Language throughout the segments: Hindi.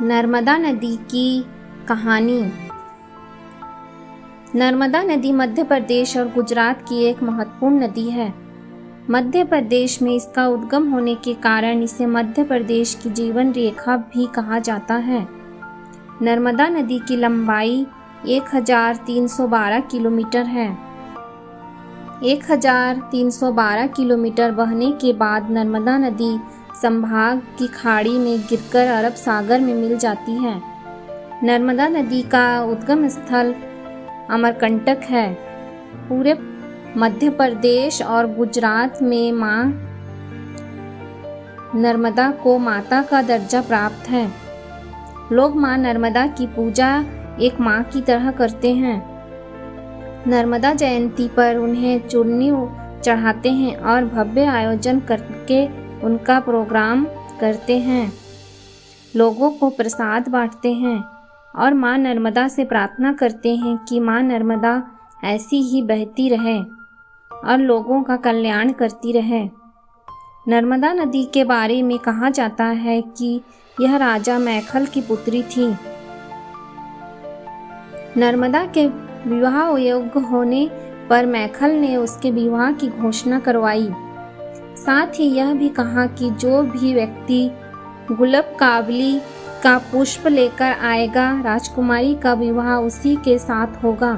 नर्मदा नदी की कहानी। नर्मदा नदी मध्य प्रदेश और गुजरात की एक महत्वपूर्ण नदी है। मध्य प्रदेश में इसका उद्गम होने के कारण इसे मध्य प्रदेश की जीवन रेखा भी कहा जाता है। नर्मदा नदी की लंबाई 1312 किलोमीटर है। 1312 किलोमीटर बहने के बाद नर्मदा नदी संभाग की खाड़ी में गिरकर अरब सागर में मिल जाती है। नर्मदा नदी का उद्गम स्थल अमरकंटक है। पूरे मध्य प्रदेश और गुजरात में मां नर्मदा को माता का दर्जा प्राप्त है। लोग मां नर्मदा की पूजा एक मां की तरह करते हैं। नर्मदा जयंती पर उन्हें चूर्णी चढ़ाते हैं और भव्य आयोजन करके उनका प्रोग्राम करते हैं। लोगों को प्रसाद बांटते हैं और मां नर्मदा से प्रार्थना करते हैं कि मां नर्मदा ऐसी ही बहती रहे और लोगों का कल्याण करती रहे। नर्मदा नदी के बारे में कहा जाता है कि यह राजा मैखल की पुत्री थी। नर्मदा के विवाह योग्य होने पर मैखल ने उसके विवाह की घोषणा करवाई। साथ ही यह भी कहा कि जो भी व्यक्ति गुलाब कावली का पुष्प लेकर आएगा, राजकुमारी का विवाह उसी के साथ होगा।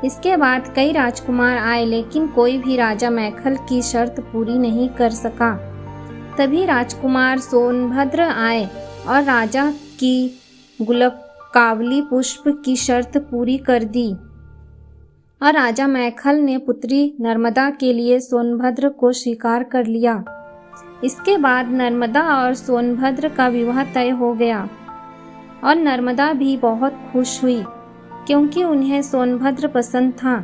इसके बाद कई राजकुमार आए, लेकिन कोई भी राजा मैखल की शर्त पूरी नहीं कर सका। तभी राजकुमार सोनभद्र आए और राजा की गुलाब कावली पुष्प की शर्त पूरी कर दी और राजा मैखल ने पुत्री नर्मदा के लिए सोनभद्र को स्वीकार कर लिया। इसके बाद नर्मदा और सोनभद्र का विवाह तय हो गया और नर्मदा भी बहुत खुश हुई क्योंकि उन्हें सोनभद्र पसंद था।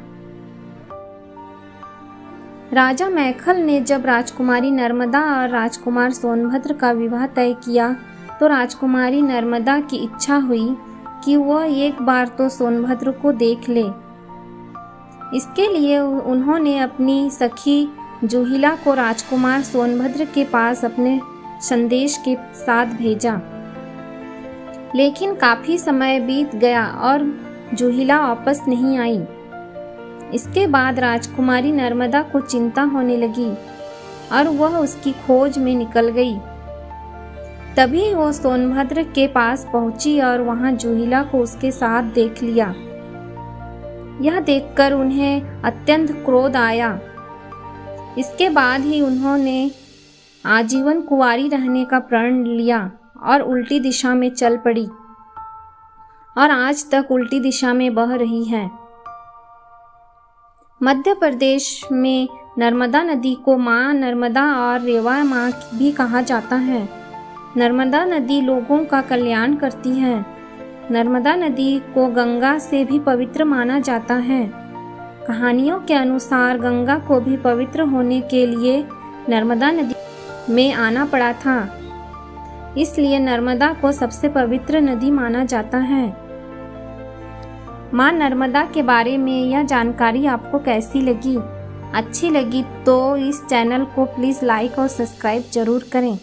राजा मैखल ने जब राजकुमारी नर्मदा और राजकुमार सोनभद्र का विवाह तय किया तो राजकुमारी नर्मदा की इच्छा हुई कि वह एक बार तो सोनभद्र को देख ले। इसके लिए उन्होंने अपनी सखी जूहिला को राजकुमार सोनभद्र के पास अपने संदेश के साथ भेजा। लेकिन काफी समय बीत गया और जूहिला वापस नहीं आई। इसके बाद राजकुमारी नर्मदा को चिंता होने लगी और वह उसकी खोज में निकल गई। तभी वो सोनभद्र के पास पहुंची और वहां जूहिला को उसके साथ देख लिया। यह देखकर उन्हें अत्यंत क्रोध आया। इसके बाद ही उन्होंने आजीवन कुंवारी रहने का प्रण लिया और उल्टी दिशा में चल पड़ी और आज तक उल्टी दिशा में बह रही है। मध्य प्रदेश में नर्मदा नदी को मां नर्मदा और रेवा मां भी कहा जाता है। नर्मदा नदी लोगों का कल्याण करती है। नर्मदा नदी को गंगा से भी पवित्र माना जाता है। कहानियों के अनुसार गंगा को भी पवित्र होने के लिए नर्मदा नदी में आना पड़ा था। इसलिए नर्मदा को सबसे पवित्र नदी माना जाता है। मां नर्मदा के बारे में यह जानकारी आपको कैसी लगी? अच्छी लगी तो इस चैनल को प्लीज़ लाइक और सब्सक्राइब जरूर करें।